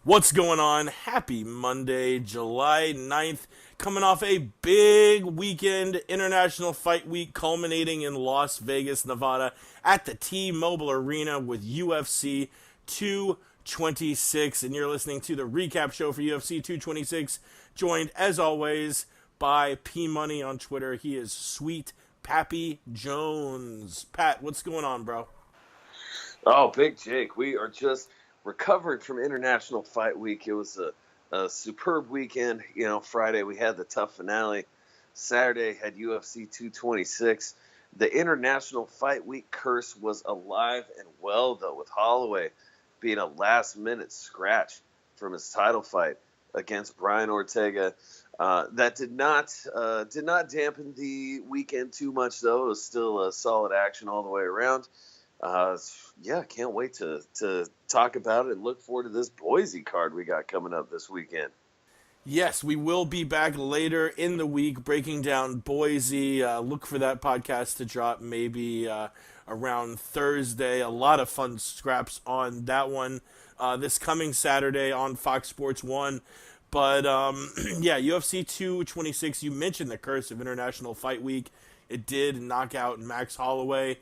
What's going on? Happy Monday, July 9th. Coming off a big weekend, International Fight Week, culminating in Las Vegas, Nevada, at the T-Mobile Arena with UFC 226. And you're listening to the recap show for UFC 226, joined, as always, by P-Money on Twitter. He is Sweet Pappy Jones. Pat, what's going on, bro? Oh, Big Jake, we are just recovering from International Fight Week. It was a superb weekend. Friday we had the tough finale. Saturday had UFC 226. The International Fight Week curse was alive and well, though, with Holloway being a last-minute scratch from his title fight against Brian Ortega. That did not dampen the weekend too much, though. It was still a solid action all the way around. Can't wait to talk about it and look forward to this Boise card we got coming up this weekend. Yes, we will be back later in the week breaking down Boise. Look for that podcast to drop maybe around Thursday. A lot of fun scraps on that one this coming Saturday on Fox Sports 1. But, UFC 226, you mentioned the curse of International Fight Week. It did knock out Max Holloway.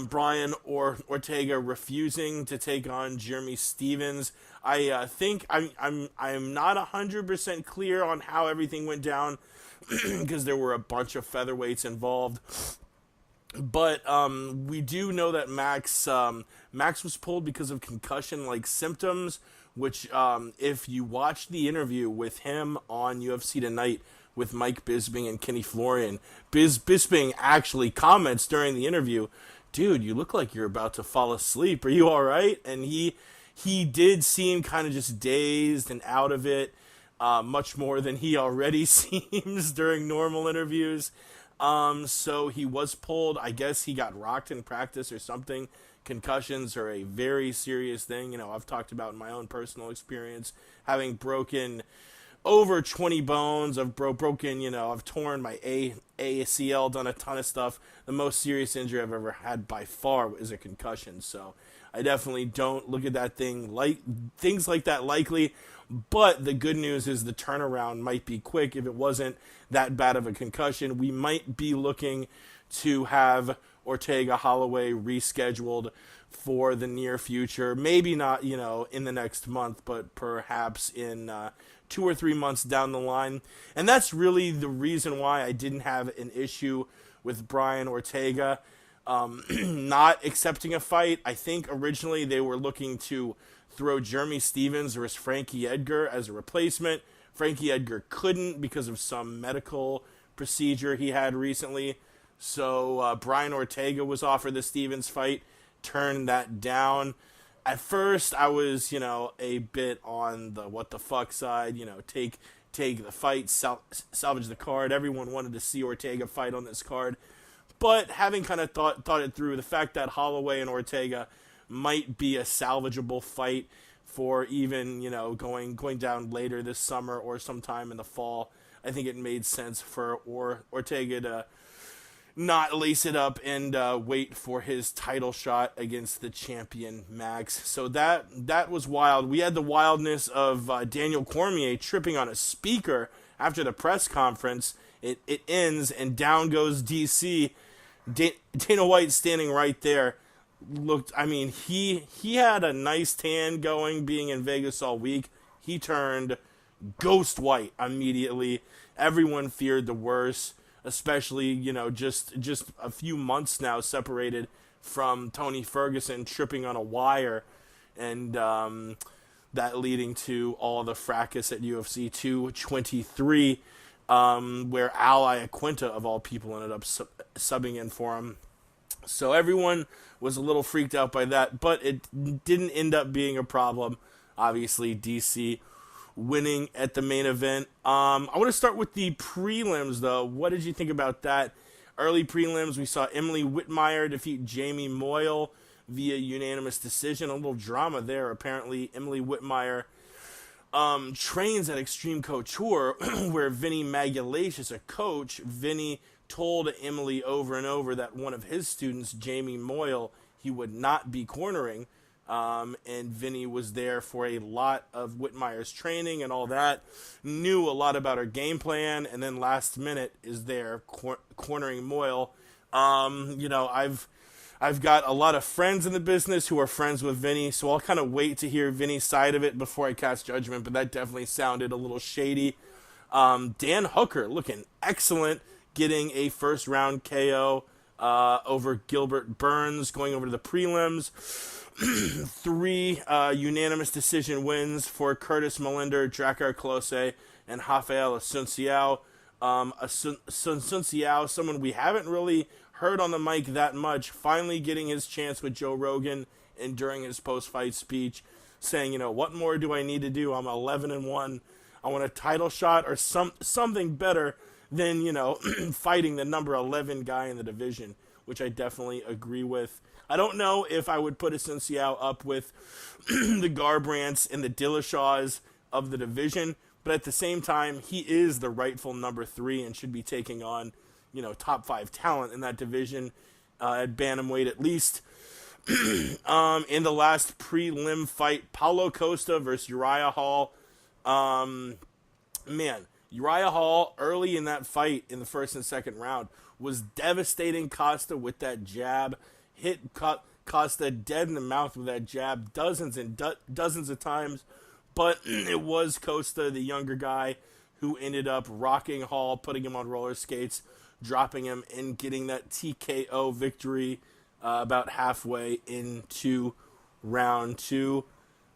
Brian Ortega refusing to take on Jeremy Stephens. I think I'm not 100% clear on how everything went down because there were a bunch of featherweights involved. But we do know that Max was pulled because of concussion-like symptoms, which if you watch the interview with him on UFC Tonight with Mike Bisping and Kenny Florian, Bisping actually comments during the interview, "Dude, you look like you're about to fall asleep. Are you all right?" And he did seem kind of just dazed and out of it, much more than he already seems during normal interviews. So he was pulled. I guess he got rocked in practice or something. Concussions are a very serious thing. I've talked about in my own personal experience, having broken over 20 bones. I've broken, I've torn my ACL, done a ton of stuff. The most serious injury I've ever had by far is a concussion. So I definitely don't look at that things like that likely. But the good news is the turnaround might be quick. If it wasn't that bad of a concussion, we might be looking to have Ortega Holloway rescheduled for the near future. Maybe not, in the next month, but perhaps in 2 or 3 months down the line. And that's really the reason why I didn't have an issue with Brian Ortega not accepting a fight. I think originally they were looking to throw Jeremy Stephens or Frankie Edgar as a replacement. Frankie Edgar couldn't because of some medical procedure he had recently. So Brian Ortega was offered the Stephens fight, turned that down. At first, I was, a bit on the what the fuck side, take the fight, salvage the card. Everyone wanted to see Ortega fight on this card. But having kind of thought it through, the fact that Holloway and Ortega might be a salvageable fight for even, going down later this summer or sometime in the fall, I think it made sense for Ortega to not lace it up and wait for his title shot against the champion Max. So that was wild. We had the wildness of Daniel Cormier tripping on a speaker after the press conference. It ends and down goes DC. Dana White standing right there. He had a nice tan going being in Vegas all week. He turned ghost white immediately. Everyone feared the worst. Especially, just a few months now separated from Tony Ferguson tripping on a wire and that leading to all the fracas at UFC 223 where Al Iaquinta, of all people, ended up subbing in for him. So everyone was a little freaked out by that, but it didn't end up being a problem. Obviously, DC winning at the main event. I want to start with the prelims, though. What did you think about that? Early prelims, we saw Emily Whitmire defeat Jamie Moyle via unanimous decision. A little drama there. Apparently, Emily Whitmire trains at Extreme Couture, where Vinny Magalhaes is a coach. Vinny told Emily over and over that one of his students, Jamie Moyle, he would not be cornering. And Vinny was there for a lot of Whitmire's training and all that, knew a lot about her game plan, and then last minute is there cornering Moyle. I've got a lot of friends in the business who are friends with Vinny, so I'll kind of wait to hear Vinny's side of it before I cast judgment, but that definitely sounded a little shady. Dan Hooker looking excellent, getting a first round KO over Gilbert Burns, going over to the prelims. 3 unanimous decision wins for Curtis Melinder, Drakkar Klose, and Rafael Asunciao. Asunciao, someone we haven't really heard on the mic that much, finally getting his chance with Joe Rogan and during his post-fight speech, saying, what more do I need to do? I'm 11-1. I want a title shot or something better than, fighting the number 11 guy in the division, which I definitely agree with. I don't know if I would put Asunciao up with the Garbrandts and the Dillashaws of the division, but at the same time, he is the rightful number 3 and should be taking on, top 5 talent in that division at bantamweight at least. In the last prelim fight, Paulo Costa versus Uriah Hall. Uriah Hall early in that fight in the first and second round was devastating Costa with that jab. Hit Costa dead in the mouth with that jab dozens and dozens of times. But it was Costa, the younger guy, who ended up rocking Hall, putting him on roller skates, dropping him, and getting that TKO victory about halfway into round 2.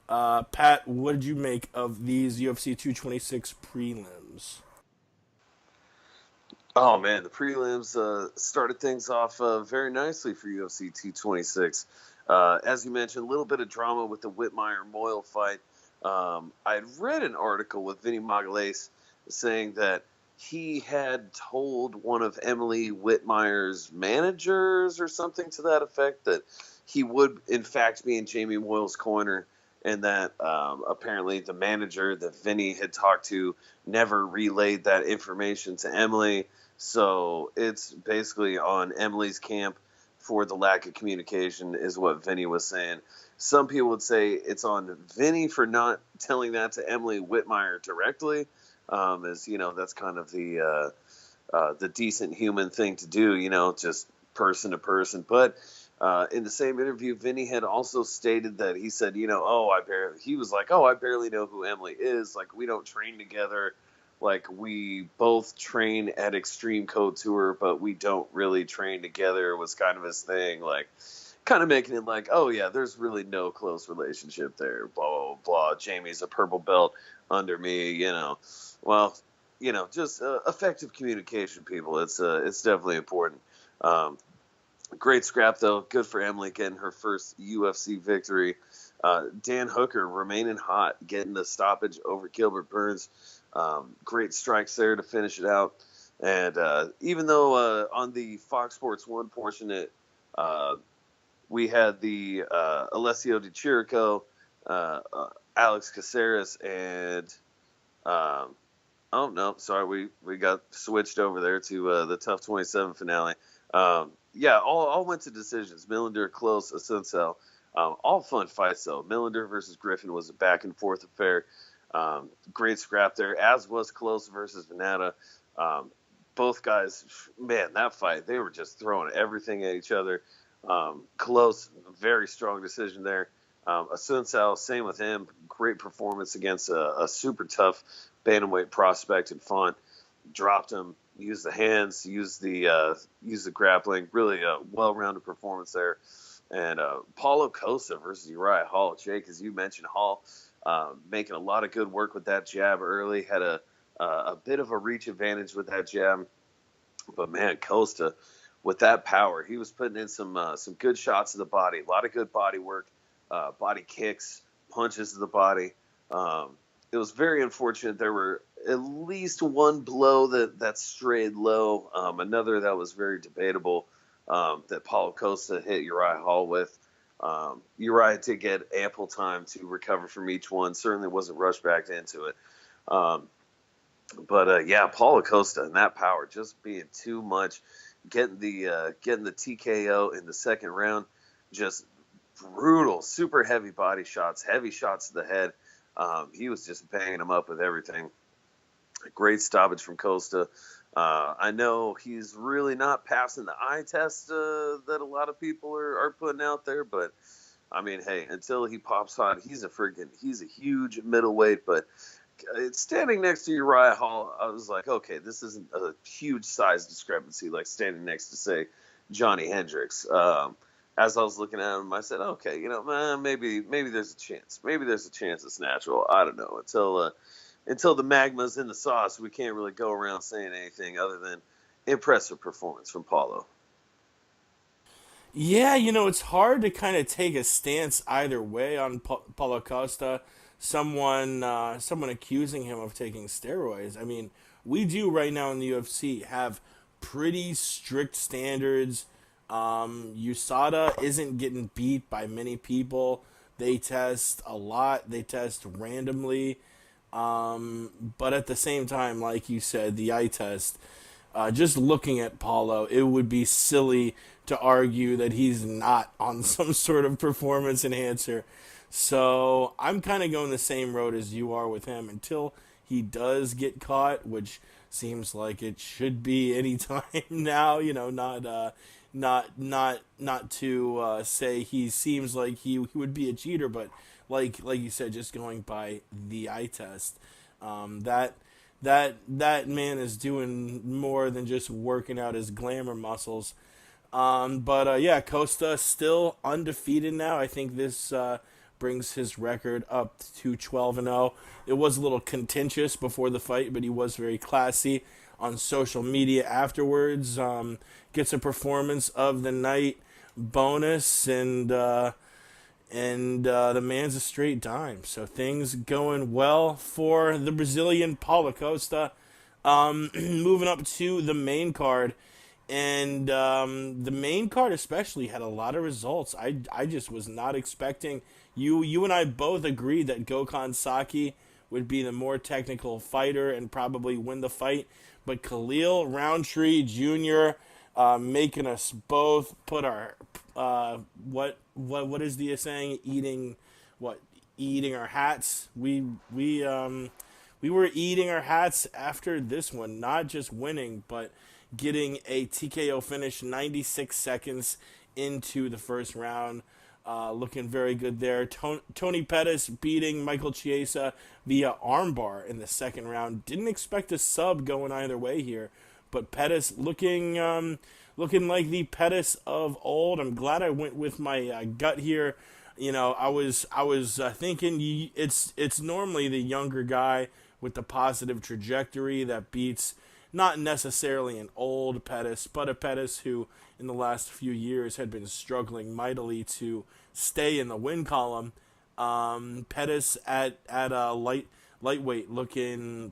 Pat, what did you make of these UFC 226 prelims? Oh man, the prelims started things off very nicely for UFC 226. As you mentioned, a little bit of drama with the Whitmire-Moyle fight. I had read an article with Vinny Magalhaes saying that he had told one of Emily Whitmire's managers or something to that effect that he would in fact be in Jamie Moyle's corner, and that apparently the manager that Vinny had talked to never relayed that information to Emily. So it's basically on Emily's camp for the lack of communication, is what Vinny was saying. Some people would say it's on Vinny for not telling that to Emily Whitmire directly, as that's kind of the decent human thing to do, just person to person. But in the same interview, Vinny had also stated that he said, I barely know who Emily is. Like, we don't train together. Like, we both train at Extreme Couture, but we don't really train together, was kind of his thing. Like, kind of making it like, oh, yeah, there's really no close relationship there, blah, blah, blah. Jamie's a purple belt under me, Well, just effective communication, people. It's definitely important. Great scrap, though. Good for Emily getting her first UFC victory. Dan Hooker remaining hot, getting the stoppage over Gilbert Burns. Great strikes there to finish it out. And even though on the Fox Sports 1 portion, we had the Alessio Di Chirico, Alex Caceres, and we got switched over there to the Tough 27 finale. All went to decisions. Millender, Close, Asunciao. All fun fights, though. Millender versus Griffin was a back-and-forth affair. Great scrap there, as was Close versus Venata. Both guys, man, that fight, they were just throwing everything at each other. Close, very strong decision there. Asunciao, same with him. Great performance against a super tough bantamweight prospect in Font. Dropped him, used the hands, used the grappling. Really a well-rounded performance there. And Paulo Costa versus Uriah Hall. Jake, as you mentioned, Hall making a lot of good work with that jab early. Had a bit of a reach advantage with that jab. But, man, Costa, with that power, he was putting in some good shots to the body. A lot of good body work, body kicks, punches to the body. It was very unfortunate. There were at least one blow that strayed low. Another that was very debatable that Paulo Costa hit Uriah Hall with. Uriah did get ample time to recover from each one. Certainly wasn't rushed back into it. Paulo Costa and that power just being too much. Getting the TKO in the second round, just brutal, super heavy body shots, heavy shots to the head. He was just banging him up with everything. Great stoppage from Costa. I know he's really not passing the eye test that a lot of people are putting out there, but I mean, hey, until he pops on, he's a huge middleweight. But standing next to Uriah Hall, I was like, okay, this isn't a huge size discrepancy like standing next to, say, Johnny Hendricks. As I was looking at him, I said, okay, man, maybe there's a chance. Maybe there's a chance it's natural. I don't know. Until the magma's in the sauce, we can't really go around saying anything other than impressive performance from Paulo. Yeah, it's hard to kind of take a stance either way on Paulo Costa. Someone accusing him of taking steroids. I mean, we do right now in the UFC have pretty strict standards. USADA isn't getting beat by many people. They test a lot. They test randomly. But at the same time, like you said, the eye test, just looking at Paulo, it would be silly to argue that he's not on some sort of performance enhancer. So I'm kind of going the same road as you are with him until he does get caught, which seems like it should be any time now. Not to say he seems like he would be a cheater, but like you said, just going by the eye test, that that man is doing more than just working out his glamour muscles. But yeah, Costa still undefeated now. I think this brings his record up to 12-0. It was a little contentious before the fight, but he was very classy on social media afterwards. Gets a performance of the night bonus, and the man's a straight dime. So things going well for the Brazilian Paulo Costa. Moving up to the main card. And the main card especially had a lot of results. I just was not expecting. You and I both agreed that Gokhan Saki would be the more technical fighter and probably win the fight. But Khalil Roundtree Jr. Making us both put our what is the saying? Eating our hats. We were eating our hats after this one, not just winning, but getting a TKO finish 96 seconds into the first round. Looking very good there. Tony Pettis beating Michael Chiesa via armbar in the second round. Didn't expect a sub going either way here, but Pettis looking like the Pettis of old. I'm glad I went with my gut here. I was thinking it's normally the younger guy with the positive trajectory that beats not necessarily an old Pettis, but a Pettis who in the last few years had been struggling mightily to stay in the win column. Pettis at a lightweight looking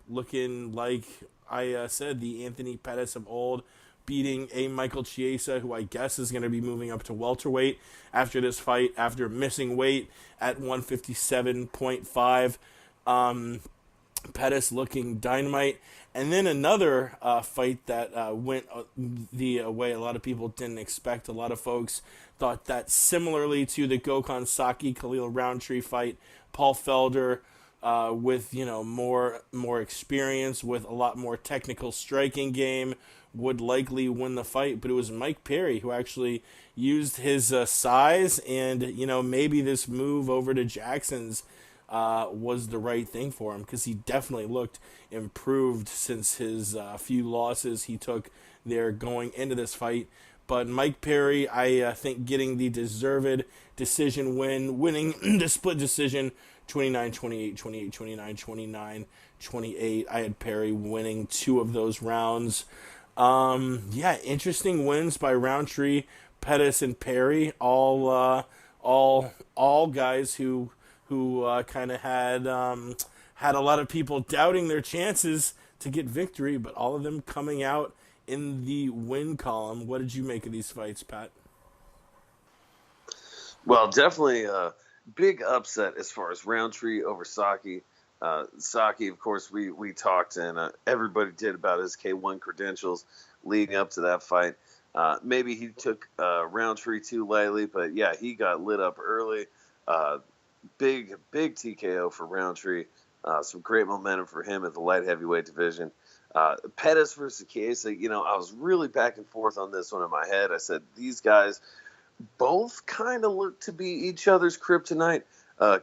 like I said, the Anthony Pettis of old, beating a Michael Chiesa, who I guess is going to be moving up to welterweight after this fight, after missing weight at 157.5. Pettis looking dynamite. And then another fight that went the way a lot of people didn't expect. A lot of folks thought that similarly to the Gokhan Saki Khalil Roundtree fight, Paul Felder with more experience, with a lot more technical striking game, would likely win the fight. But it was Mike Perry who actually used his size, and maybe this move over to Jackson's was the right thing for him, because he definitely looked improved since his few losses he took there going into this fight. But Mike Perry, I think, getting the deserved decision win, winning the split decision 29-28, 28-29, 29-28. I had Perry winning 2 of those rounds. Yeah, interesting wins by Roundtree, Pettis, and Perry. All guys who kind of had a lot of people doubting their chances to get victory, but all of them coming out in the win column. What did you make of these fights, Pat? Well, definitely a big upset as far as Roundtree over Saki. Saki, of course, we talked and everybody did about his K1 credentials leading up to that fight. Maybe he took Roundtree too lightly, but yeah, he got lit up early. Uh, big TKO for Roundtree. Some great momentum for him at the light heavyweight division. Pettis versus Chiesa, I was really back and forth on this one in my head. I said these guys both kind of look to be each other's kryptonite.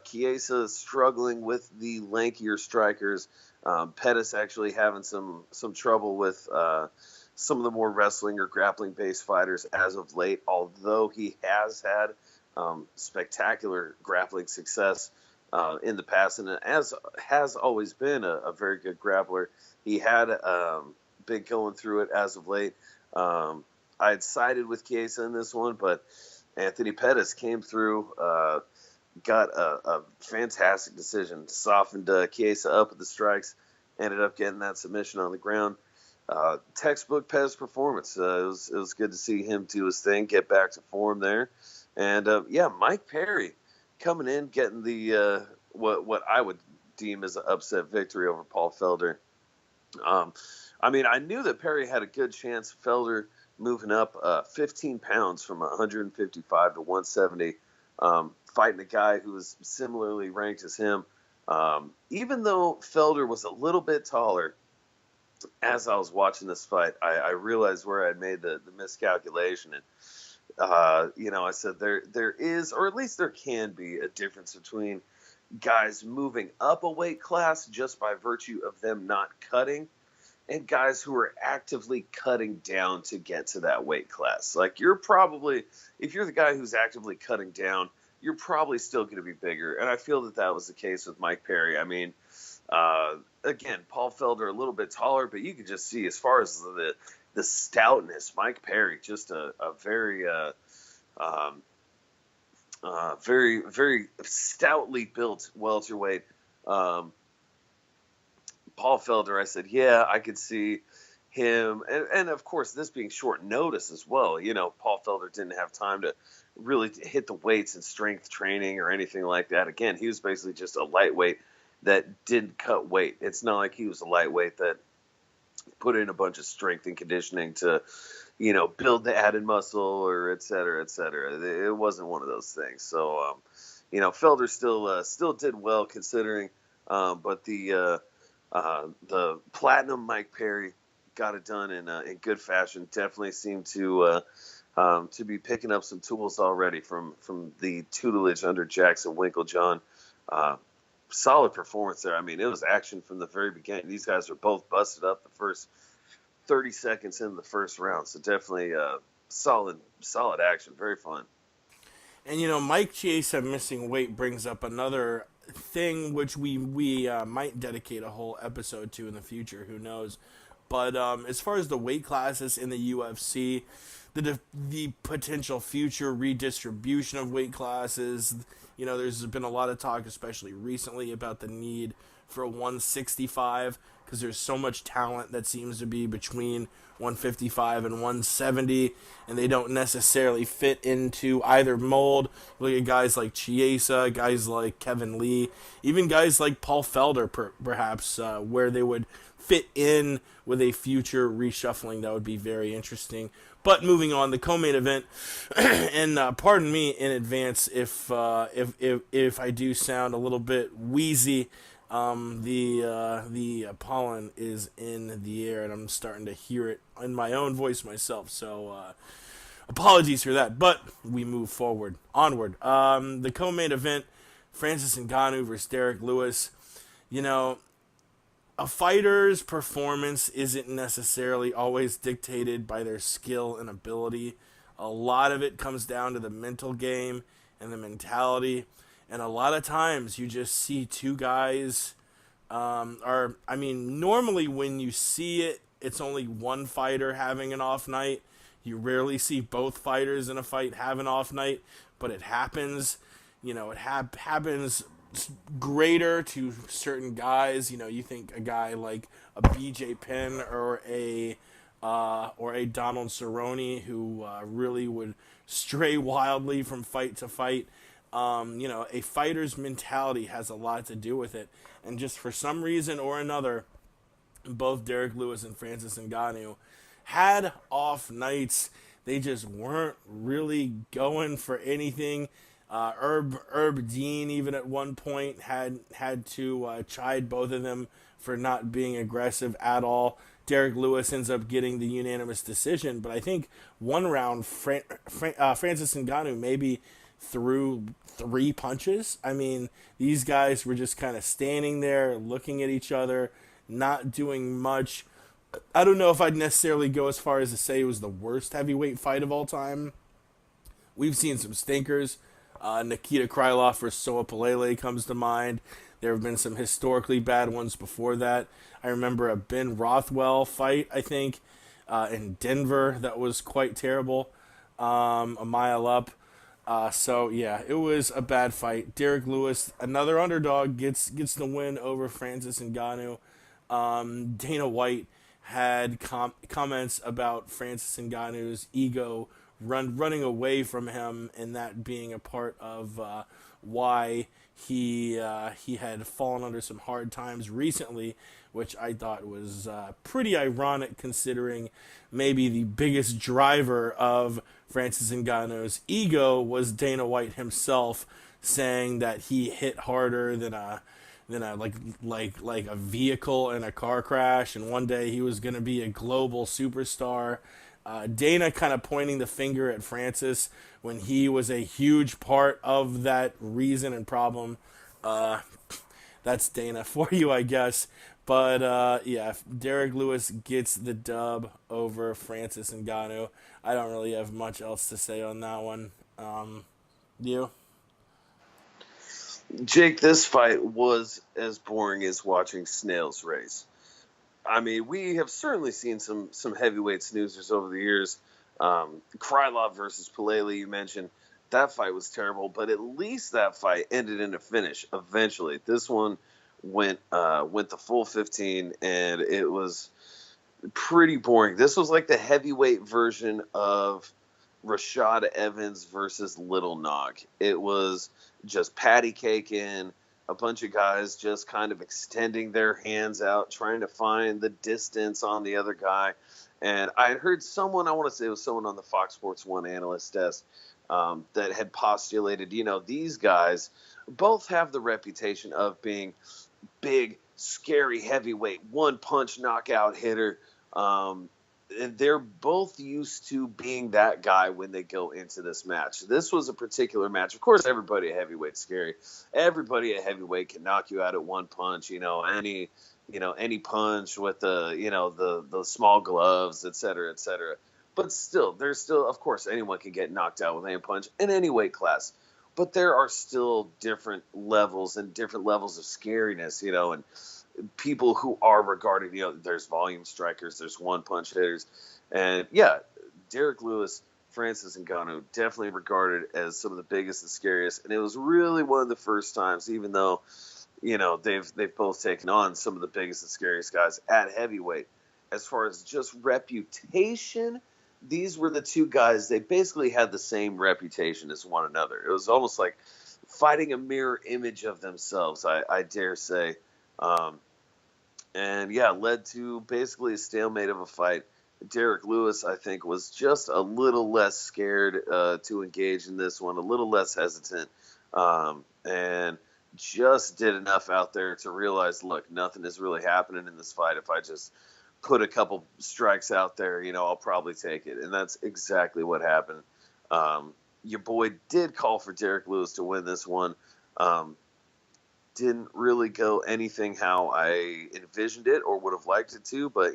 Chiesa struggling with the lankier strikers. Pettis actually having some trouble with some of the more wrestling or grappling based fighters as of late. Although he has had spectacular grappling success in the past, and as has always been a very good grappler. He had been going through it as of late. I had sided with Chiesa in this one, but Anthony Pettis came through, got a fantastic decision, softened Chiesa up with the strikes, ended up getting that submission on the ground. Textbook Pettis performance. It was good to see him do his thing, get back to form there. And Mike Perry coming in, getting the what I would deem as an upset victory over Paul Felder. I knew that Perry had a good chance. Felder moving up 15 pounds from 155 to 170, fighting a guy who was similarly ranked as him. Even though Felder was a little bit taller, as I was watching this fight, I realized where I'd made the miscalculation. And, I said there is, or at least there can be, a difference between guys moving up a weight class just by virtue of them not cutting, and guys who are actively cutting down to get to that weight class. Like, if you're the guy who's actively cutting down, you're probably still going to be bigger. And I feel that was the case with Mike Perry. Again, Paul Felder a little bit taller, but you could just see, as far as the stoutness, Mike Perry, just a very, very, very stoutly built welterweight. Paul Felder, I said, yeah, I could see him. And of course, this being short notice as well. Paul Felder didn't have time to really hit the weights and strength training or anything like that. Again, he was basically just a lightweight that didn't cut weight. It's not like he was a lightweight that put in a bunch of strength and conditioning to, build the added muscle or et cetera, et cetera. It wasn't one of those things. So, Felder still did well considering, but the platinum Mike Perry got it done in good fashion. Definitely seemed to be picking up some tools already from the tutelage under Jackson Winklejohn. Solid performance there. It was action from the very beginning. These guys were both busted up the first 30 seconds in the first round. So definitely solid action. Very fun. And Mike Chiesa missing weight brings up another thing which we might dedicate a whole episode to in the future. Who knows? But as far as the weight classes in the UFC, the potential future redistribution of weight classes, there's been a lot of talk, especially recently, about the need for a 165 because there's so much talent that seems to be between 155 and 170, and they don't necessarily fit into either mold. Look at guys like Chiesa, guys like Kevin Lee, even guys like Paul Felder, perhaps, where they would fit in with a future reshuffling. That would be very interesting. But moving on, the co-main event, and pardon me in advance if I do sound a little bit wheezy. The pollen is in the air, and I'm starting to hear it in my own voice myself. So apologies for that. But we move onward. The co-main event, Francis Ngannou versus Derek Lewis. A fighter's performance isn't necessarily always dictated by their skill and ability. A lot of it comes down to the mental game and the mentality. And a lot of times you just see two guys, normally when you see it, it's only one fighter having an off night. You rarely see both fighters in a fight have an off night, but it happens. It happens greater to certain guys. You think a guy like a BJ Penn or a Donald Cerrone who really would stray wildly from fight to fight. A fighter's mentality has a lot to do with it, and just for some reason or another, both Derek Lewis and Francis Ngannou had off nights. they just weren't really going for anything. Herb Dean even at one point had to chide both of them for not being aggressive at all. Derek Lewis ends up getting the unanimous decision, but I think one round Francis Ngannou maybe threw three punches. I mean, these guys were just kind of standing there looking at each other, not doing much. I don't know if I'd necessarily go as far as to say it was the worst heavyweight fight of all time. We've seen some stinkers. Nikita Krylov versus Soa Palele comes to mind. There have been some historically bad ones before that. I remember a Ben Rothwell fight, I think, in Denver that was quite terrible, a mile up. So yeah, it was a bad fight. Derek Lewis, another underdog, gets the win over Francis Ngannou. Dana White had comments about Francis Ngannou's ego running away from him, and that being a part of why he had fallen under some hard times recently, which I thought was pretty ironic considering maybe the biggest driver of Francis Ngannou's ego was Dana White himself, saying that he hit harder than a like a vehicle in a car crash, and one day he was going to be a global superstar. Dana kind of pointing the finger at Francis when he was a huge part of that reason and problem. That's Dana for you, I guess. But yeah, Derek Lewis gets the dub over Francis Ngannou. I don't really have much else to say on that one. You? Jake, this fight was as boring as watching snails race. I mean, we have certainly seen some heavyweight snoozers over the years. Krylov versus Palele, you mentioned. That fight was terrible, but at least that fight ended in a finish eventually. This one went the full 15, and it was pretty boring. This was like the heavyweight version of Rashad Evans versus Little Nog. It was just patty cake in, a bunch of guys just kind of extending their hands out, trying to find the distance on the other guy. And I heard someone, I want to say it was someone on the Fox Sports 1 analyst desk, that had postulated, these guys both have the reputation of being big, scary heavyweight, one-punch knockout hitter. And they're both used to being that guy when they go into this match. This was a particular match. Of course, everybody at heavyweight's scary. Everybody at heavyweight can knock you out at one punch. Any punch with the small gloves, et cetera, et cetera. But still, of course, anyone can get knocked out with any punch in any weight class. But there are still different levels and different levels of scariness, and people who are regarded, there's volume strikers, there's one punch hitters. And yeah, Derek Lewis, Francis Ngannou, definitely regarded as some of the biggest and scariest. And it was really one of the first times, even though, they've both taken on some of the biggest and scariest guys at heavyweight. As far as just reputation, these were the two guys, they basically had the same reputation as one another. It was almost like fighting a mirror image of themselves, I dare say. And yeah, led to basically a stalemate of a fight. Derek Lewis, I think, was just a little less scared to engage in this one, a little less hesitant, and just did enough out there to realize, look, nothing is really happening in this fight. If I just put a couple strikes out there, I'll probably take it. And that's exactly what happened. Your boy did call for Derek Lewis to win this one. Didn't really go anything how I envisioned it or would have liked it to, but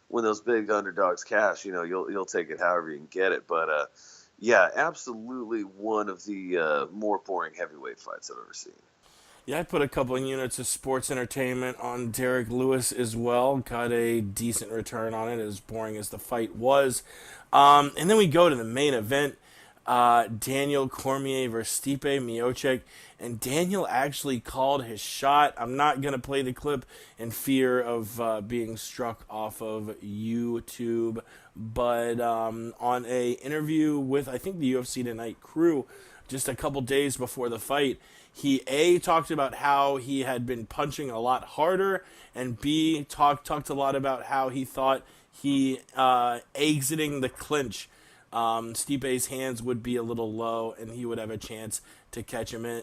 when those big underdogs cash, you'll take it however you can get it. But yeah, absolutely one of the more boring heavyweight fights I've ever seen. Yeah, I put a couple of units of sports entertainment on Derek Lewis as well. Got a decent return on it, as boring as the fight was. And then we go to the main event. Daniel Cormier versus Stipe Miocic, and Daniel actually called his shot. I'm not going to play the clip in fear of being struck off of YouTube, but on a interview with, I think, the UFC Tonight crew just a couple days before the fight, he talked about how he had been punching a lot harder, and B talked a lot about how he thought he exiting the clinch Stipe's hands would be a little low, and he would have a chance to catch him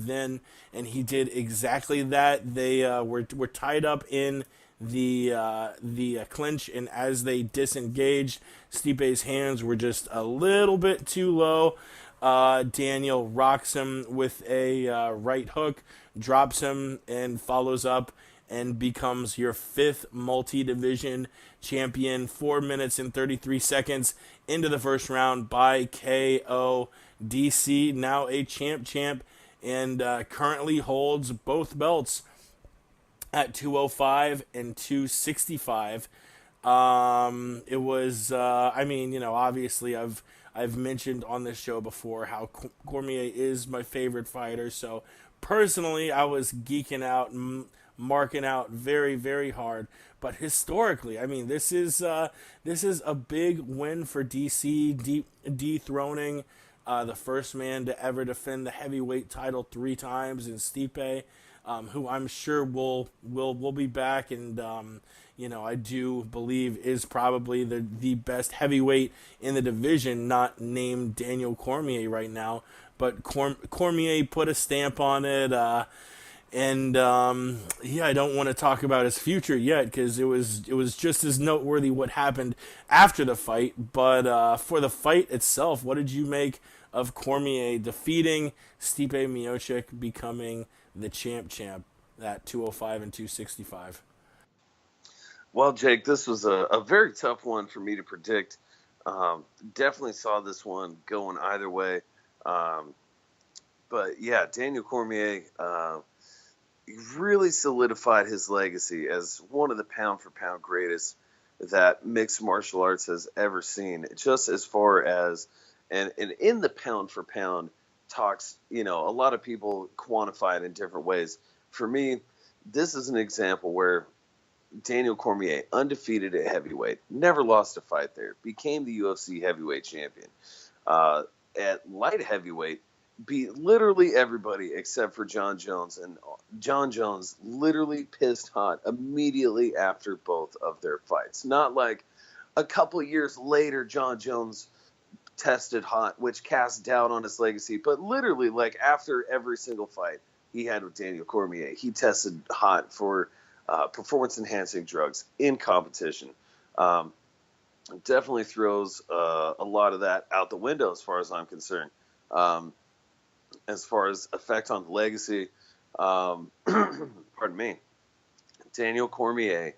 then, and he did exactly that. They were tied up in the clinch, and as they disengaged, Stipe's hands were just a little bit too low. Daniel rocks him with a right hook, drops him, and follows up and becomes your fifth multi-division champion. 4 minutes and 33 seconds into the first round by KO. DC now a champ, and currently holds both belts at 205 and 265. It was, I mean, obviously I've mentioned on this show before how Cormier is my favorite fighter. So personally, I was geeking out and marking out very, very hard. But historically, I mean, this is a big win for DC, dethroning the first man to ever defend the heavyweight title 3 times in Stipe, who I'm sure will be back, and I do believe is probably the best heavyweight in the division, not named Daniel Cormier right now, but Cormier put a stamp on it. And I don't want to talk about his future yet because it was just as noteworthy what happened after the fight. But for the fight itself, what did you make of Cormier defeating Stipe Miocic, becoming the champ at 205 and 265? Well, Jake, this was a very tough one for me to predict. Definitely saw this one going either way. But yeah, Daniel Cormier really solidified his legacy as one of the pound-for-pound greatest that mixed martial arts has ever seen. Just as far as, and in the pound-for-pound talks, a lot of people quantify it in different ways. For me, this is an example where Daniel Cormier, undefeated at heavyweight, never lost a fight there, became the UFC heavyweight champion. At light heavyweight, beat literally everybody except for John Jones, and John Jones literally pissed hot immediately after both of their fights. Not like a couple years later John Jones tested hot, which cast doubt on his legacy, but literally like after every single fight he had with Daniel Cormier, he tested hot for performance-enhancing drugs in competition. Definitely throws a lot of that out the window as far as I'm concerned. As far as effect on the legacy, pardon me, Daniel Cormier,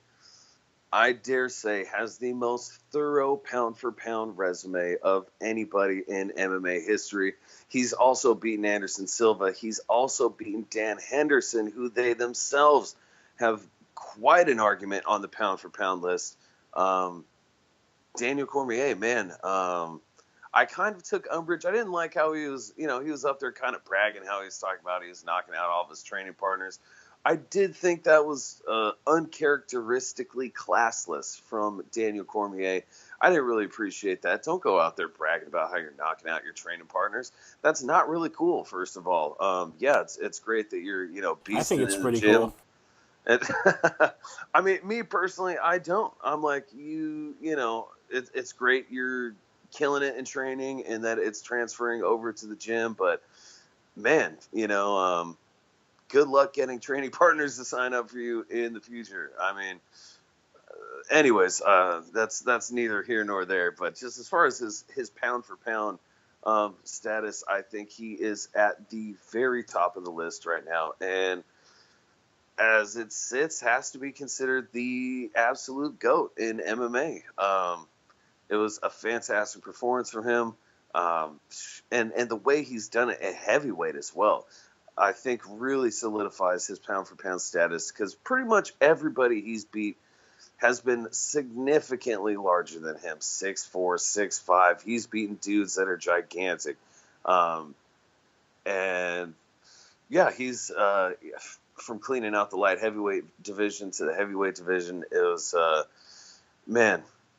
I dare say, has the most thorough pound-for-pound resume of anybody in MMA history. He's also beaten Anderson Silva. He's also beaten Dan Henderson, who they themselves have quite an argument on the pound-for-pound list. Daniel Cormier, man, I kind of took umbrage. I didn't like how he was up there kind of bragging how he was talking about he was knocking out all of his training partners. I did think that was uncharacteristically classless from Daniel Cormier. I didn't really appreciate that. Don't go out there bragging about how you're knocking out your training partners. That's not really cool, first of all. Yeah, it's great that you're, I think beasting it's in the pretty gym. cool. I mean, me personally, I don't. I'm like, it's great you're killing it in training and that it's transferring over to the gym, but man, good luck getting training partners to sign up for you in the future. I mean, anyways, that's neither here nor there, but just as far as his pound for pound status, I think he is at the very top of the list right now, and as it sits, has to be considered the absolute GOAT in MMA. It was a fantastic performance from him, and the way he's done it at heavyweight as well, I think really solidifies his pound-for-pound status, because pretty much everybody he's beat has been significantly larger than him, 6'4", 6'5". He's beaten dudes that are gigantic. And, yeah, he's from cleaning out the light heavyweight division to the heavyweight division. It was,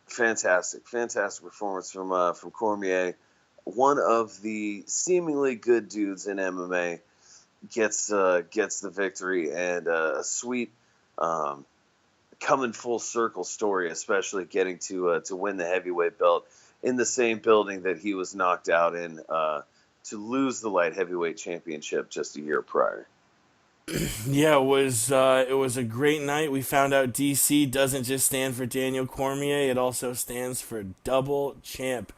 fantastic performance from Cormier. One of the seemingly good dudes in MMA gets the victory, and a sweet coming full circle story, especially getting to win the heavyweight belt in the same building that he was knocked out in to lose the light heavyweight championship just a year prior. Yeah, it was a great night. We found out DC doesn't just stand for Daniel Cormier; it also stands for double champ.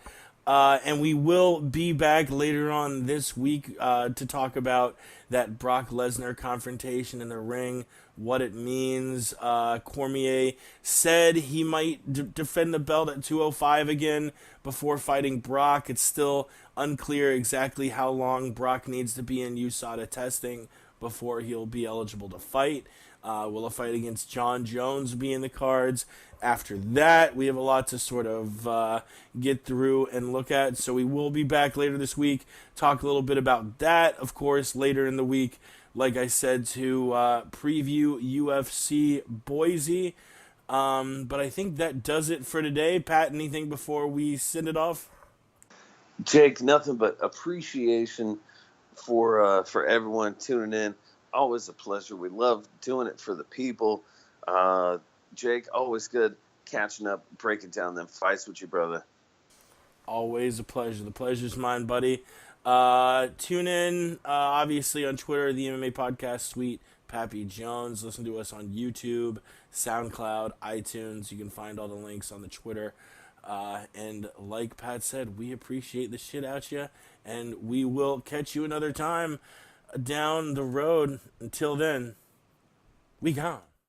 And we will be back later on this week to talk about that Brock Lesnar confrontation in the ring, what it means. Cormier said he might defend the belt at 205 again before fighting Brock. It's still unclear exactly how long Brock needs to be in USADA testing before he'll be eligible to fight. Will a fight against John Jones be in the cards? After that, we have a lot to sort of get through and look at. So we will be back later this week, talk a little bit about that, of course, later in the week. Like I said, to preview UFC Boise. But I think that does it for today. Pat, anything before we send it off? Jake, nothing but appreciation for everyone tuning in. Always a pleasure. We love doing it for the people. Jake, always good catching up, breaking down them fights with you, brother. Always a pleasure. The pleasure's mine, buddy. Tune in, obviously, on Twitter, the MMA Podcast Suite, Pappy Jones. Listen to us on YouTube, SoundCloud, iTunes. You can find all the links on the Twitter. And like Pat said, we appreciate the shit out you, and we will catch you another time down the road. Until then, we gone.